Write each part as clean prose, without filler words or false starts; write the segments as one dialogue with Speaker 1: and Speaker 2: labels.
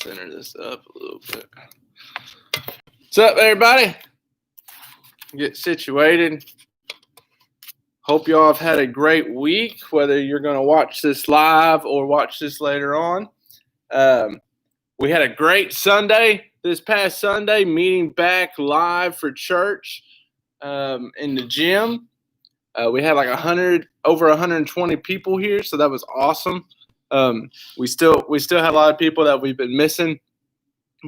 Speaker 1: center this up a little bit. What's up, everybody? Get situated. Hope y'all have had a great week, whether you're going to watch this live or watch this later on. We had a great Sunday this past Sunday, meeting back live for church in the gym. We had like over 120 people here, so that was awesome. We still have a lot of people that we've been missing,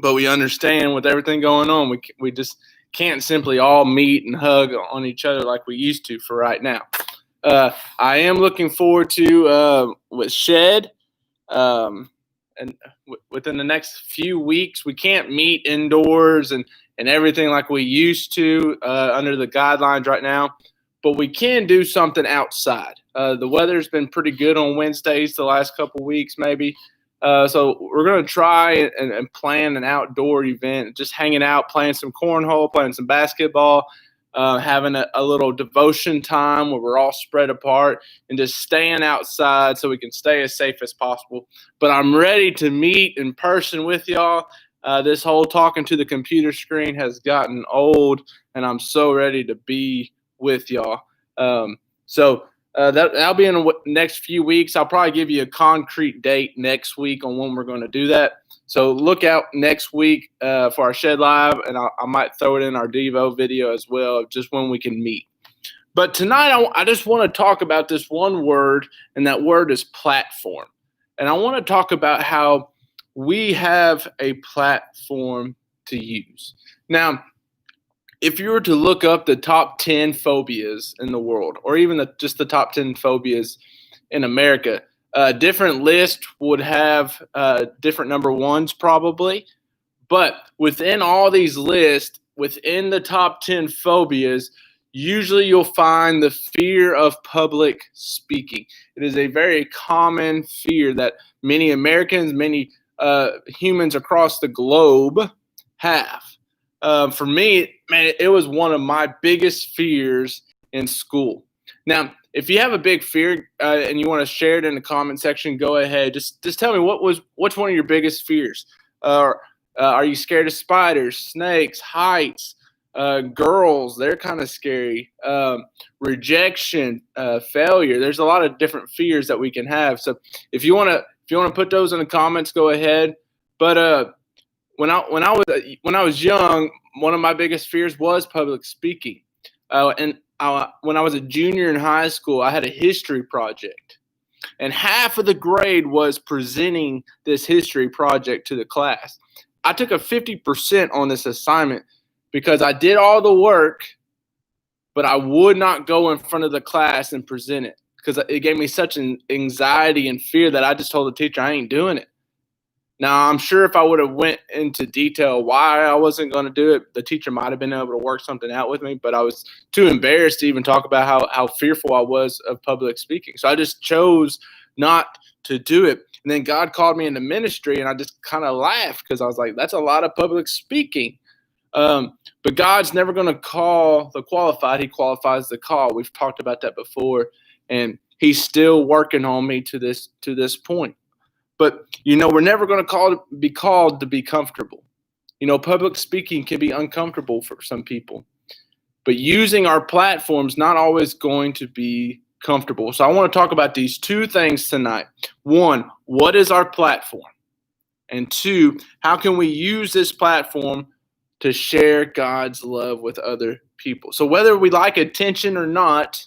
Speaker 1: but we understand with everything going on, we just can't simply all meet and hug on each other like we used to for right now. I am looking forward to with Shed, and within the next few weeks, we can't meet indoors and everything like we used to under the guidelines right now. But we can do something outside. The weather's been pretty good on Wednesdays the last couple weeks, maybe. So we're going to try and plan an outdoor event, just hanging out, playing some cornhole, playing some basketball, having a little devotion time where we're all spread apart and just staying outside so we can stay as safe as possible. But I'm ready to meet in person with y'all. This whole talking to the computer screen has gotten old, and I'm so ready to be with y'all. That'll be in the next few weeks. I'll probably give you a concrete date next week on when we're going to do that. So look out next week for our Shed Live, and I might throw it in our Devo video as well, just when we can meet. But tonight I just want to talk about this one word, and that word is platform. And I want to talk about how we have a platform to use. Now, if you were to look up the top 10 phobias in the world, or even just the top 10 phobias in America, different lists would have different number ones probably. But within all these lists, within the top 10 phobias, usually you'll find the fear of public speaking. It is a very common fear that many Americans, many humans across the globe have. For me, man, it was one of my biggest fears in school. Now, if you have a big fear and you want to share it in the comment section, go ahead. Just tell me what's one of your biggest fears. Are you scared of spiders, snakes, heights, girls? They're kind of scary. Rejection, failure. There's a lot of different fears that we can have. So if you want to put those in the comments, go ahead. But when I was young, one of my biggest fears was public speaking. When I was a junior in high school, I had a history project, and half of the grade was presenting this history project to the class. I took a 50% on this assignment because I did all the work, but I would not go in front of the class and present it because it gave me such an anxiety and fear that I just told the teacher I ain't doing it. Now, I'm sure if I would have went into detail why I wasn't going to do it, the teacher might have been able to work something out with me, but I was too embarrassed to even talk about how fearful I was of public speaking. So I just chose not to do it. And then God called me into ministry, and I just kind of laughed because I was like, that's a lot of public speaking. But God's never going to call the qualified. He qualifies the call. We've talked about that before, and he's still working on me to this point. But, we're never going to be called to be comfortable. Public speaking can be uncomfortable for some people. But using our platform's not always going to be comfortable. So I want to talk about these two things tonight. One, what is our platform? And two, how can we use this platform to share God's love with other people? So whether we like attention or not,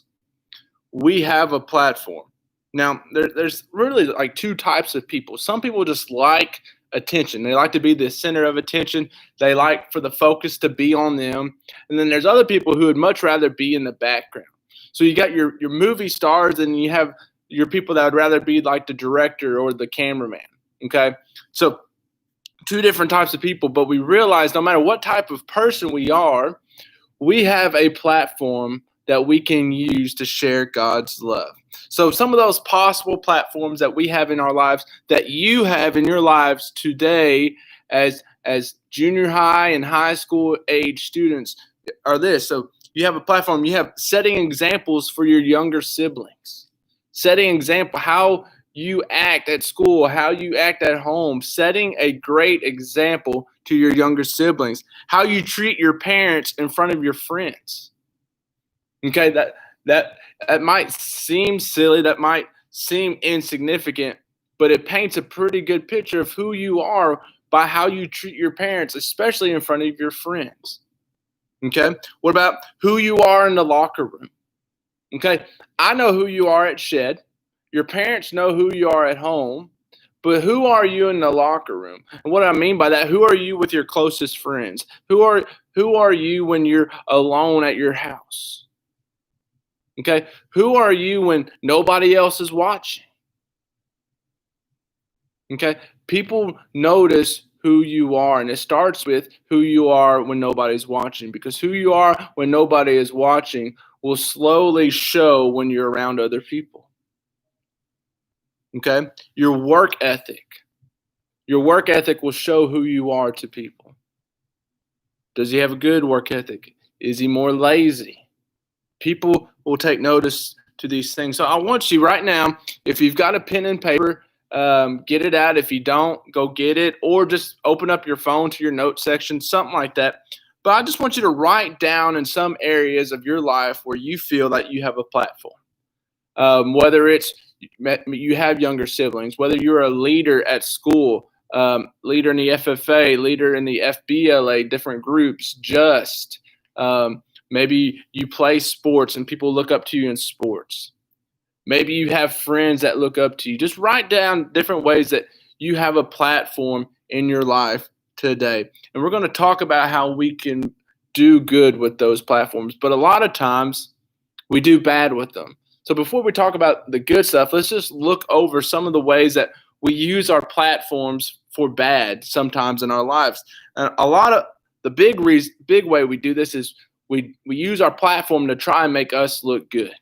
Speaker 1: we have a platform. Now, there's really like two types of people. Some people just like attention. They like to be the center of attention. They like for the focus to be on them. And then there's other people who would much rather be in the background. So you got your movie stars, and you have your people that would rather be like the director or the cameraman. Okay? So two different types of people, but we realize no matter what type of person we are, we have a platform that we can use to share God's love. So some of those possible platforms that we have in our lives, that you have in your lives today as junior high and high school age students, are this. So you have a platform. You have setting examples for your younger siblings. Setting example, how you act at school, how you act at home, setting a great example to your younger siblings, how you treat your parents in front of your friends. Okay, that might seem silly, that might seem insignificant, but it paints a pretty good picture of who you are by how you treat your parents, especially in front of your friends. Okay, what about who you are in the locker room? Okay, I know who you are at Shed. Your parents know who you are at home, but who are you in the locker room? And what I mean by that, who are you with your closest friends? Who are you when you're alone at your house? Okay, who are you when nobody else is watching? Okay, people notice who you are, and it starts with who you are when nobody's watching, because who you are when nobody is watching will slowly show when you're around other people. Okay, your work ethic will show who you are to people. Does he have a good work ethic? Is he more lazy? People will take notice to these things. So I want you right now, if you've got a pen and paper, get it out. If you don't, go get it, or just open up your phone to your note section, something like that. But I just want you to write down in some areas of your life where you feel that you have a platform. Whether it's you have younger siblings, whether you're a leader at school, leader in the FFA, leader in the FBLA, different groups, maybe you play sports and people look up to you in sports. Maybe you have friends that look up to you. Just write down different ways that you have a platform in your life today. And we're going to talk about how we can do good with those platforms. But a lot of times we do bad with them. So before we talk about the good stuff, let's just look over some of the ways that we use our platforms for bad sometimes in our lives. And a lot of the big way we do this is we use our platform to try and make us look good.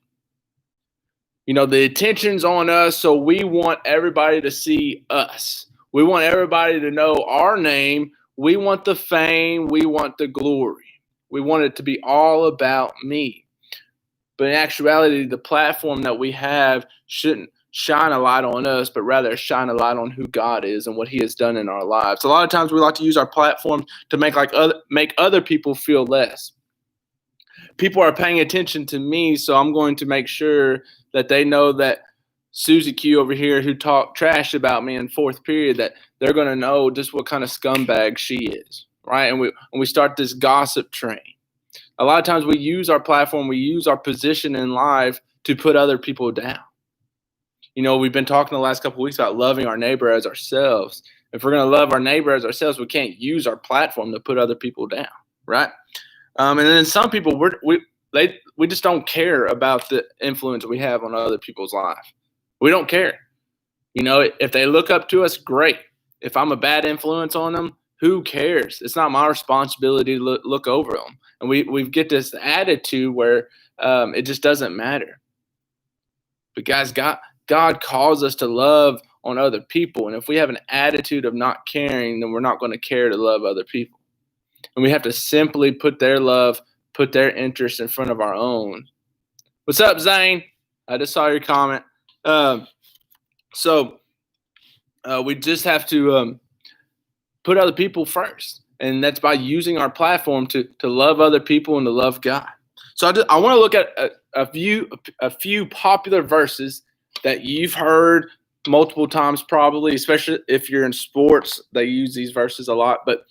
Speaker 1: You know, the attention's on us, so we want everybody to see us. We want everybody to know our name. We want the fame. We want the glory. We want it to be all about me. But in actuality, the platform that we have shouldn't shine a light on us, but rather shine a light on who God is and what he has done in our lives. A lot of times we like to use our platform to make other people feel less. People are paying attention to me, so I'm going to make sure that they know that Susie Q over here, who talked trash about me in fourth period, that they're going to know just what kind of scumbag she is, right? And we start this gossip train. A lot of times we use our platform, we use our position in life to put other people down. You know, we've been talking the last couple of weeks about loving our neighbor as ourselves. If we're going to love our neighbor as ourselves, we can't use our platform to put other people down, right? And then some people, we just don't care about the influence we have on other people's life. We don't care. You know, if they look up to us, great. If I'm a bad influence on them, who cares? It's not my responsibility to look over them. And we get this attitude where it just doesn't matter. But guys, God calls us to love on other people. And if we have an attitude of not caring, then we're not going to care to love other people. And we have to simply put their love, put their interest in front of our own. What's up, Zane? I just saw your comment. So we just have to put other people first. And that's by using our platform to love other people and to love God. So I want to look at a few popular verses that you've heard multiple times probably, especially if you're in sports. They use these verses a lot. But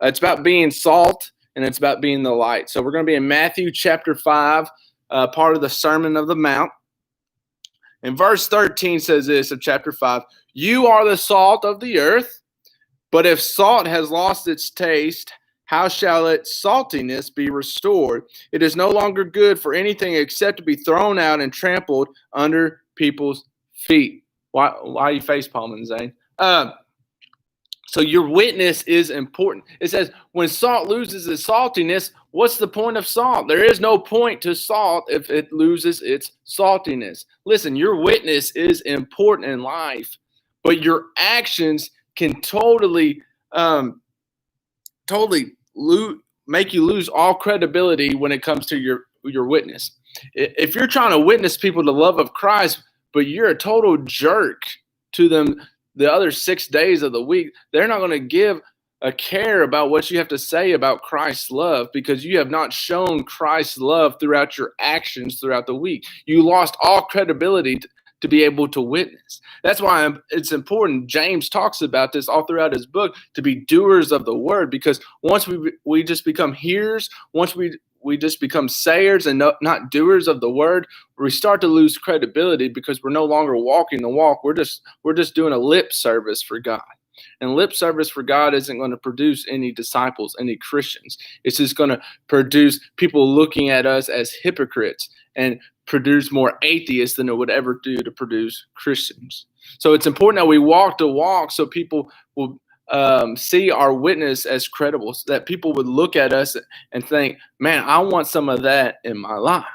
Speaker 1: it's about being salt and it's about being the light. So we're going to be in Matthew chapter 5, part of the Sermon of the Mount. And verse 13 says this of chapter 5, "You are the salt of the earth, but if salt has lost its taste, how shall its saltiness be restored? It is no longer good for anything except to be thrown out and trampled under people's feet." Why are you facepalming, Zane? So your witness is important. It says when salt loses its saltiness, what's the point of salt? There is no point to salt if it loses its saltiness. Listen, your witness is important in life, but your actions can totally make you lose all credibility when it comes to your witness. If you're trying to witness people the love of Christ, but you're a total jerk to them the other 6 days of the week, they're not going to give a care about what you have to say about Christ's love because you have not shown Christ's love throughout your actions throughout the week. You lost all credibility to be able to witness. That's why it's important. James talks about this all throughout his book, to be doers of the word, because once we just become hearers, once we just become sayers and not doers of the word, we start to lose credibility because we're no longer walking the walk. We're just doing a lip service for God. And lip service for God isn't going to produce any disciples, any Christians. It's just going to produce people looking at us as hypocrites and produce more atheists than it would ever do to produce Christians. So it's important that we walk the walk so people will see our witness as credible, so that people would look at us and think, man, I want some of that in my life.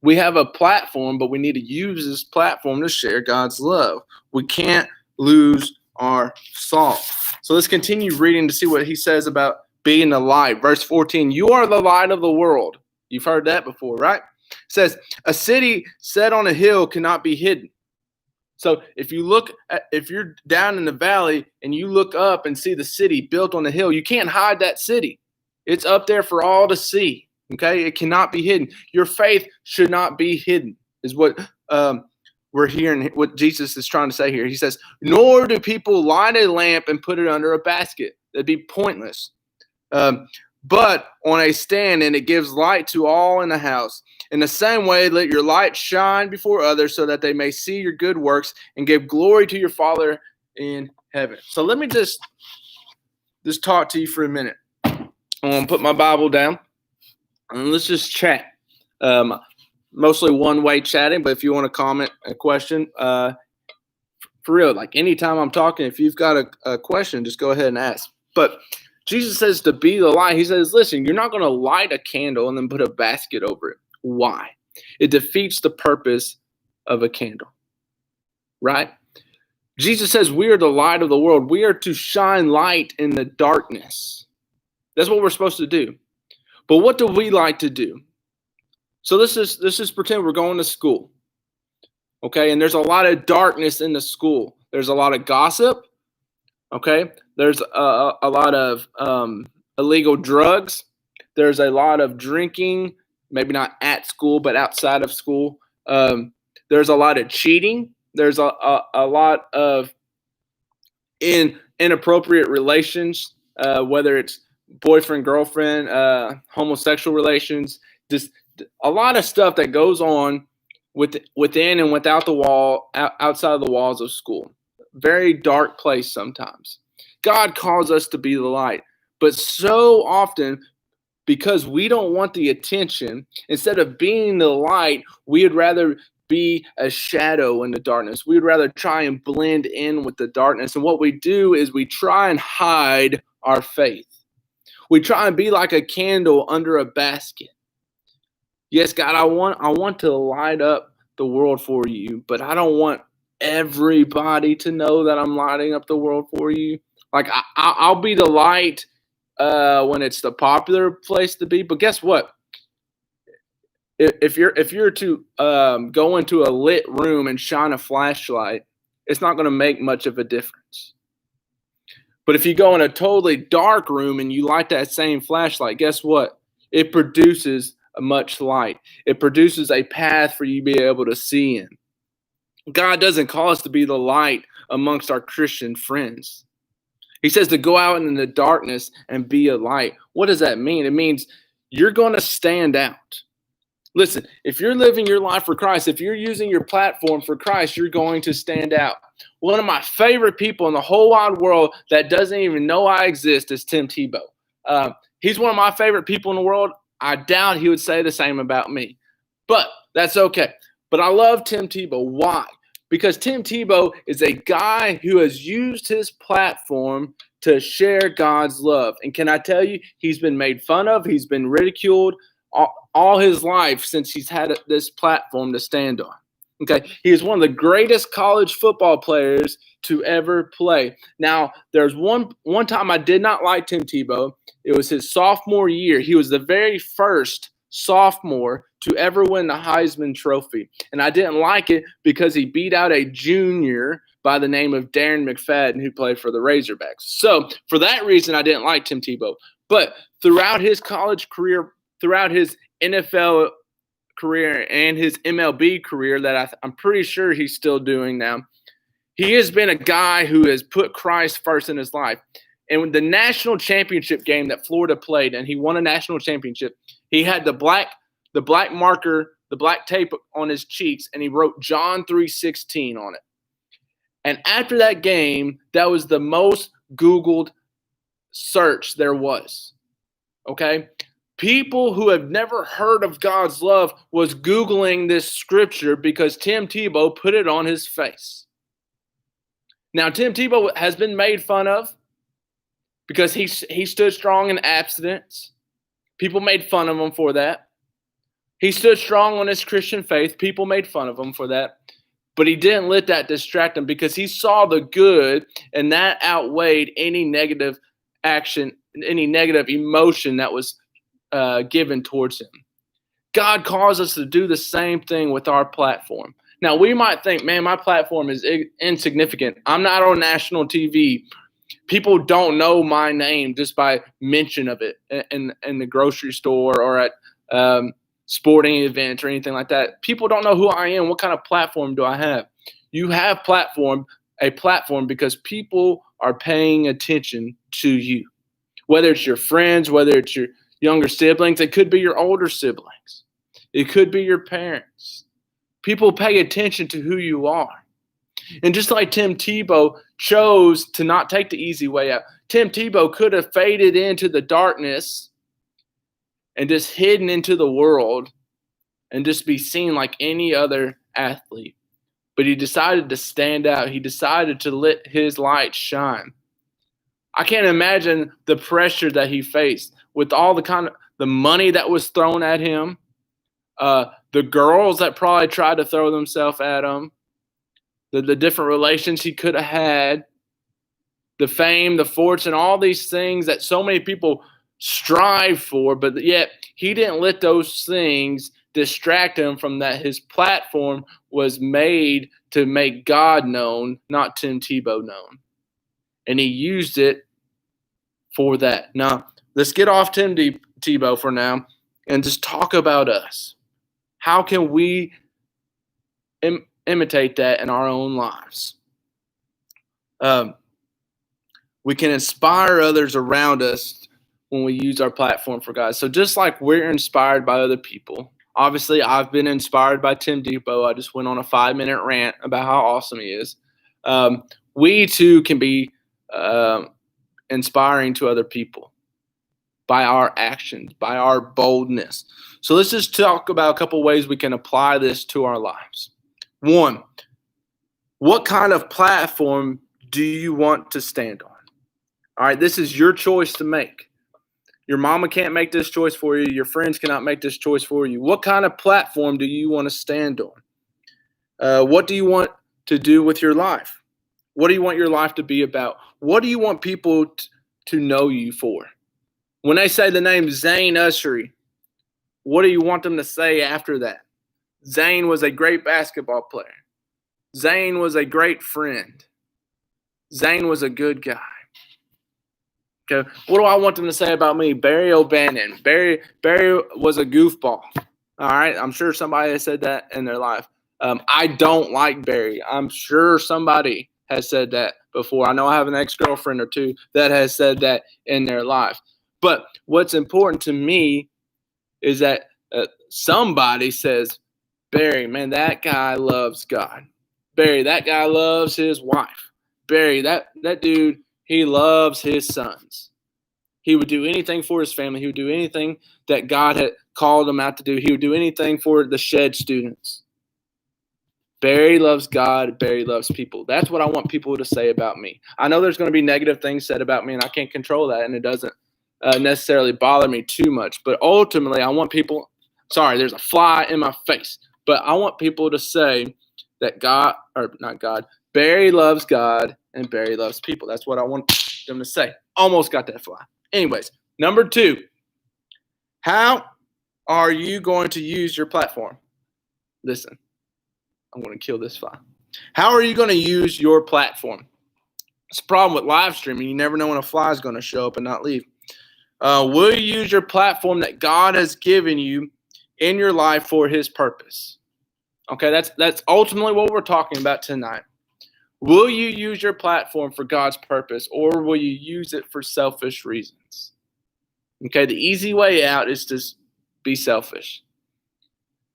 Speaker 1: We have a platform, but we need to use this platform to share God's love. We can't lose our salt. So let's continue reading to see what he says about being the light. Verse 14, you are the light of the world. You've heard that before, right? It says, a city set on a hill cannot be hidden. So if you're down in the valley and you look up and see the city built on the hill, you can't hide that city. It's up there for all to see. Okay, it cannot be hidden. Your faith should not be hidden, is what we're hearing, what Jesus is trying to say here. He says, nor do people light a lamp and put it under a basket. That'd be pointless. But on a stand, and it gives light to all in the house. In the same way, let your light shine before others so that they may see your good works and give glory to your Father in heaven. So let me just talk to you for a minute. I'm going to put my Bible down and let's just chat. Mostly one-way chatting, but if you want to comment a question, for real, like anytime I'm talking, if you've got a question, just go ahead and ask. But Jesus says to be the light. He says, listen, you're not going to light a candle and then put a basket over it. Why? It defeats the purpose of a candle, right? Jesus says we are the light of the world. We are to shine light in the darkness. That's what we're supposed to do. But what do we like to do? So let's just pretend we're going to school, okay? And there's a lot of darkness in the school. There's a lot of gossip, okay? There's a lot of illegal drugs. There's a lot of drinking, maybe not at school, but outside of school. There's a lot of cheating. There's a lot of inappropriate relations, whether it's boyfriend, girlfriend, homosexual relations, just a lot of stuff that goes on within and without the wall, outside of the walls of school. Very dark place sometimes. God calls us to be the light, but so often, because we don't want the attention, instead of being the light, we would rather be a shadow in the darkness. We would rather try and blend in with the darkness. And what we do is we try and hide our faith. We try and be like a candle under a basket. Yes, God, I want to light up the world for you, but I don't want everybody to know that I'm lighting up the world for you. Like I'll be the light when it's the popular place to be, but guess what? If you're to go into a lit room and shine a flashlight, it's not going to make much of a difference. But if you go in a totally dark room and you light that same flashlight, guess what? It produces much light. It produces a path for you to be able to see in. God doesn't call us to be the light amongst our Christian friends. He says to go out in the darkness and be a light. What does that mean? It means you're going to stand out. Listen, if you're living your life for Christ, if you're using your platform for Christ, you're going to stand out. One of my favorite people in the whole wide world that doesn't even know I exist is Tim Tebow. He's one of my favorite people in the world. I doubt he would say the same about me, but that's okay. But I love Tim Tebow. Why? Because Tim Tebow is a guy who has used his platform to share God's love. And can I tell you, he's been made fun of. He's been ridiculed all his life since he's had this platform to stand on. Okay, he is one of the greatest college football players to ever play. Now, there's one time I did not like Tim Tebow. It was his sophomore year. He was the very first sophomore to ever win the Heisman Trophy. And I didn't like it because he beat out a junior by the name of Darren McFadden who played for the Razorbacks. So for that reason, I didn't like Tim Tebow. But throughout his college career, throughout his NFL career and his MLB career that I'm pretty sure he's still doing now, he has been a guy who has put Christ first in his life. And the national championship game that Florida played, and he won a national championship, he had the black marker, the black tape on his cheeks, and he wrote John 3:16 on it. And after that game, that was the most Googled search there was. Okay? People who have never heard of God's love was Googling this scripture because Tim Tebow put it on his face. Now, Tim Tebow has been made fun of because he stood strong in abstinence. People made fun of him for that. He stood strong on his Christian faith. People made fun of him for that. But he didn't let that distract him because he saw the good, and that outweighed any negative action, any negative emotion that was given towards him. God calls us to do the same thing with our platform. Now, we might think, man, my platform is insignificant. I'm not on national TV. People don't know my name just by mention of it in the grocery store or at sporting events or anything like that. People don't know who I am. What kind of platform do I have? You have a platform because people are paying attention to you. Whether it's your friends, whether it's your younger siblings, it could be your older siblings. It could be your parents. People pay attention to who you are. And just like Tim Tebow chose to not take the easy way out, Tim Tebow could have faded into the darkness and just hidden into the world and just be seen like any other athlete. But he decided to stand out. He decided to let his light shine. I can't imagine the pressure that he faced with all the money that was thrown at him, the girls that probably tried to throw themselves at him, the different relations he could have had, the fame, the fortune, all these things that so many people strive for, but yet he didn't let those things distract him from that. His platform was made to make God known, not Tim Tebow known. And he used it for that. Now, let's get off Tim Tebow for now and just talk about us. How can we imitate that in our own lives? We can inspire others around us when we use our platform for God. So just like we're inspired by other people, obviously I've been inspired by Tim Tebow. I just went on a 5-minute rant about how awesome he is. We too can be inspiring to other people by our actions, by our boldness. So let's just talk about a couple ways we can apply this to our lives. One, what kind of platform do you want to stand on? All right, this is your choice to make. Your mama can't make this choice for you. Your friends cannot make this choice for you. What kind of platform do you want to stand on? What do you want to do with your life? What do you want your life to be about? What do you want people to know you for? When they say the name Zane Ushery, what do you want them to say after that? Zane was a great basketball player. Zane was a great friend. Zane was a good guy. Okay, what do I want them to say about me? Barry O'Bannon. Barry was a goofball. All right, I'm sure somebody has said that in their life. I don't like Barry. I'm sure somebody has said that before. I know I have an ex-girlfriend or two that has said that in their life. But what's important to me is that somebody says, Barry, man, that guy loves God. Barry, that guy loves his wife. Barry, that dude, he loves his sons. He would do anything for his family. He would do anything that God had called him out to do. He would do anything for the Shed students. Barry loves God. Barry loves people. That's what I want people to say about me. I know there's going to be negative things said about me, and I can't control that, and it doesn't necessarily bother me too much. But ultimately, I want people – sorry, there's a fly in my face. But I want people to say that Barry loves God and Barry loves people. That's what I want them to say. Almost got that fly. Anyways, number 2, how are you going to use your platform? Listen, I'm going to kill this fly. How are you going to use your platform? It's a problem with live streaming. You never know when a fly is going to show up and not leave. Will you use your platform that God has given you in your life for his purpose? Okay, that's ultimately what we're talking about tonight. Will you use your platform for God's purpose, or will you use it for selfish reasons? Okay, the easy way out is to be selfish.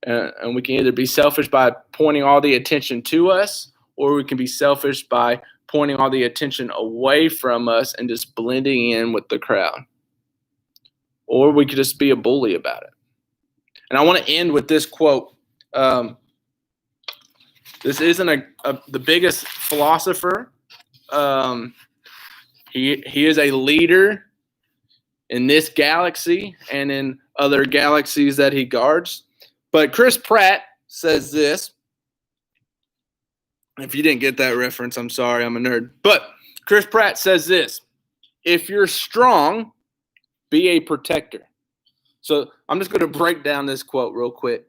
Speaker 1: And we can either be selfish by pointing all the attention to us, or we can be selfish by pointing all the attention away from us and just blending in with the crowd. Or we could just be a bully about it. And I want to end with this quote. This isn't the biggest philosopher. He is a leader in this galaxy and in other galaxies that he guards. But Chris Pratt says this. If you didn't get that reference, I'm sorry, I'm a nerd. But Chris Pratt says this: if you're strong, be a protector. So I'm just going to break down this quote real quick.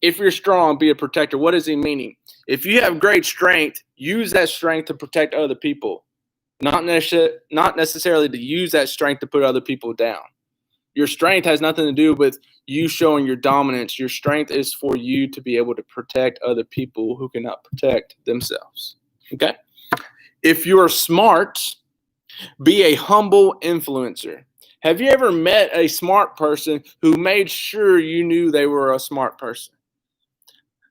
Speaker 1: If you're strong, be a protector. What is he meaning? If you have great strength, use that strength to protect other people. Not necessarily to use that strength to put other people down. Your strength has nothing to do with you showing your dominance. Your strength is for you to be able to protect other people who cannot protect themselves. Okay? If you're smart, be a humble influencer. Have you ever met a smart person who made sure you knew they were a smart person?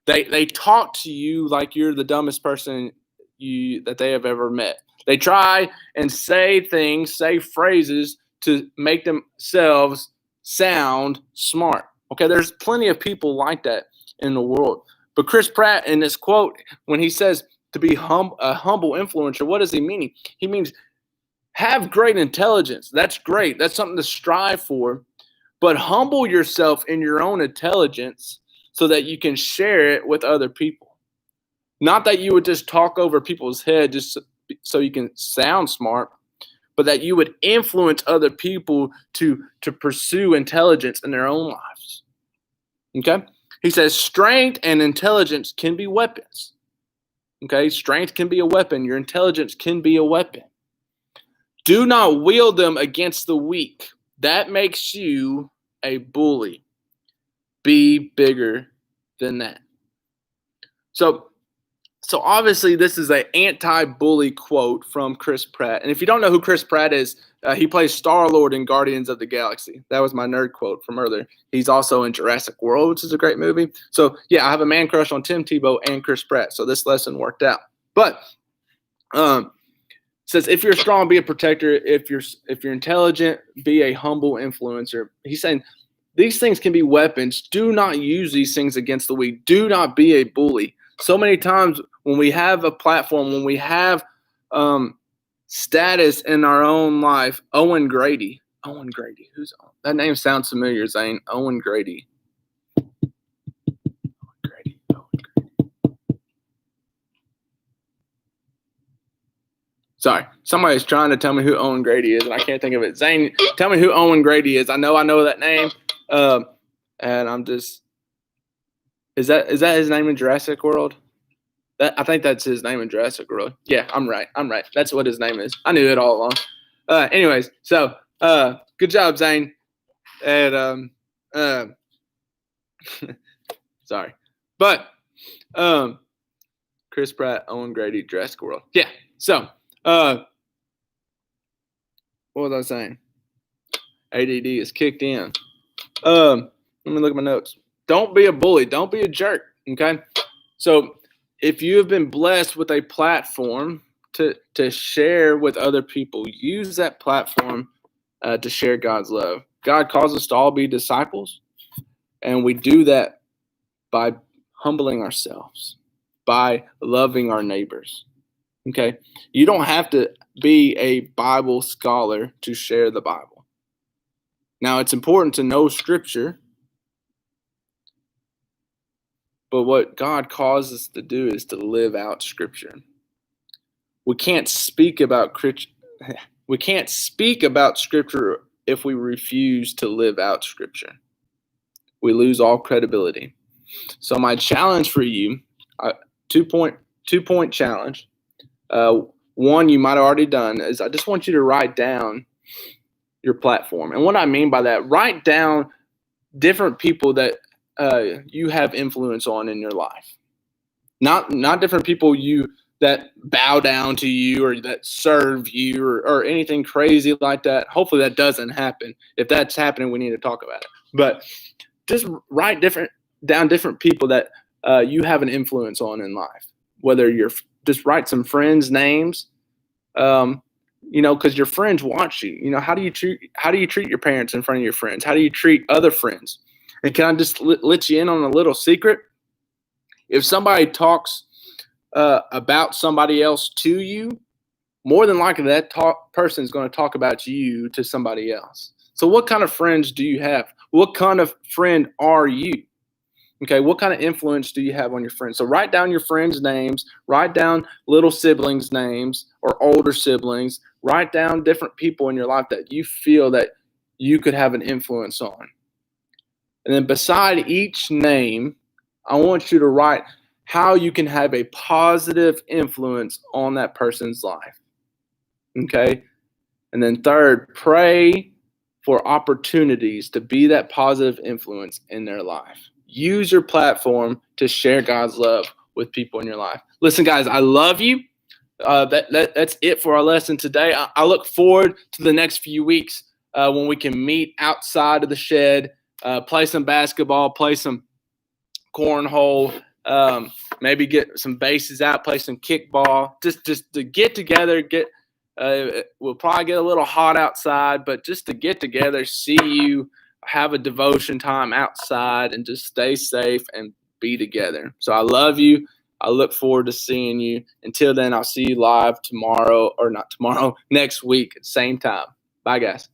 Speaker 1: They talk to you like you're the dumbest person that they have ever met. They try and say things, say phrases to make themselves sound smart. Okay, there's plenty of people like that in the world. But Chris Pratt, in this quote, when he says to be a humble influencer, what does he mean? He means have great intelligence. That's great. That's something to strive for. But humble yourself in your own intelligence so that you can share it with other people. Not that you would just talk over people's head just so you can sound smart, but that you would influence other people to pursue intelligence in their own lives. Okay? He says strength and intelligence can be weapons. Okay? Strength can be a weapon. Your intelligence can be a weapon. Do not wield them against the weak. That makes you a bully. Be bigger than that. So obviously this is an anti-bully quote from Chris Pratt. And if you don't know who Chris Pratt is, he plays Star-Lord in Guardians of the Galaxy. That was my nerd quote from earlier. He's also in Jurassic World, which is a great movie. So yeah, I have a man crush on Tim Tebow and Chris Pratt. So this lesson worked out. But says if you're strong, be a protector. If you're intelligent, be a humble influencer. He's saying these things can be weapons. Do not use these things against the weak. Do not be a bully. So many times when we have a platform, when we have status in our own life, Owen Grady. Who's Owen? That name sounds familiar, Zane. Owen Grady. Sorry, somebody's trying to tell me who Owen Grady is, and I can't think of it. Zane, tell me who Owen Grady is. I know that name, and I'm just. Is that his name in Jurassic World? I think that's his name in Jurassic World. Yeah, I'm right. That's what his name is. I knew it all along. Anyways, so good job, Zane. And sorry, but Chris Pratt, Owen Grady, Jurassic World. Yeah. So. What was I saying? ADD is kicked in. Let me look at my notes. Don't be a bully. Don't be a jerk. Okay. So if you have been blessed with a platform to share with other people, use that platform to share God's love. God calls us to all be disciples, and we do that by humbling ourselves, by loving our neighbors. Okay, you don't have to be a Bible scholar to share the Bible. Now, it's important to know Scripture, but what God calls us to do is to live out Scripture. We can't speak about Scripture if we refuse to live out Scripture. we lose all credibility. So my challenge for you, 2-point challenge. One you might have already done is I just want you to write down your platform. And what I mean by that, write down different people that you have influence on in your life. Not different people that bow down to you or that serve you or anything crazy like that. Hopefully that doesn't happen. If that's happening, we need to talk about it. But just write down different people that you have an influence on in life. Whether just write some friends' names, because your friends watch you. How do you treat your parents in front of your friends? How do you treat other friends? And can I just let you in on a little secret? If somebody talks about somebody else to you, more than likely that person is going to talk about you to somebody else. So what kind of friends do you have? What kind of friend are you? Okay, what kind of influence do you have on your friends? So write down your friends' names, write down little siblings' names or older siblings, write down different people in your life that you feel that you could have an influence on. And then beside each name, I want you to write how you can have a positive influence on that person's life. Okay? And then third, pray for opportunities to be that positive influence in their life. Use your platform to share God's love with people in your life. Listen, guys, I love you. That's it for our lesson today. I look forward to the next few weeks when we can meet outside of the shed, play some basketball, play some cornhole, maybe get some bases out, play some kickball, just to get together, we'll probably get a little hot outside, but just to get together, see you, have a devotion time outside, and just stay safe and be together. So I love you. I look forward to seeing you. Until then, I'll see you live next week at the same time. Bye, guys.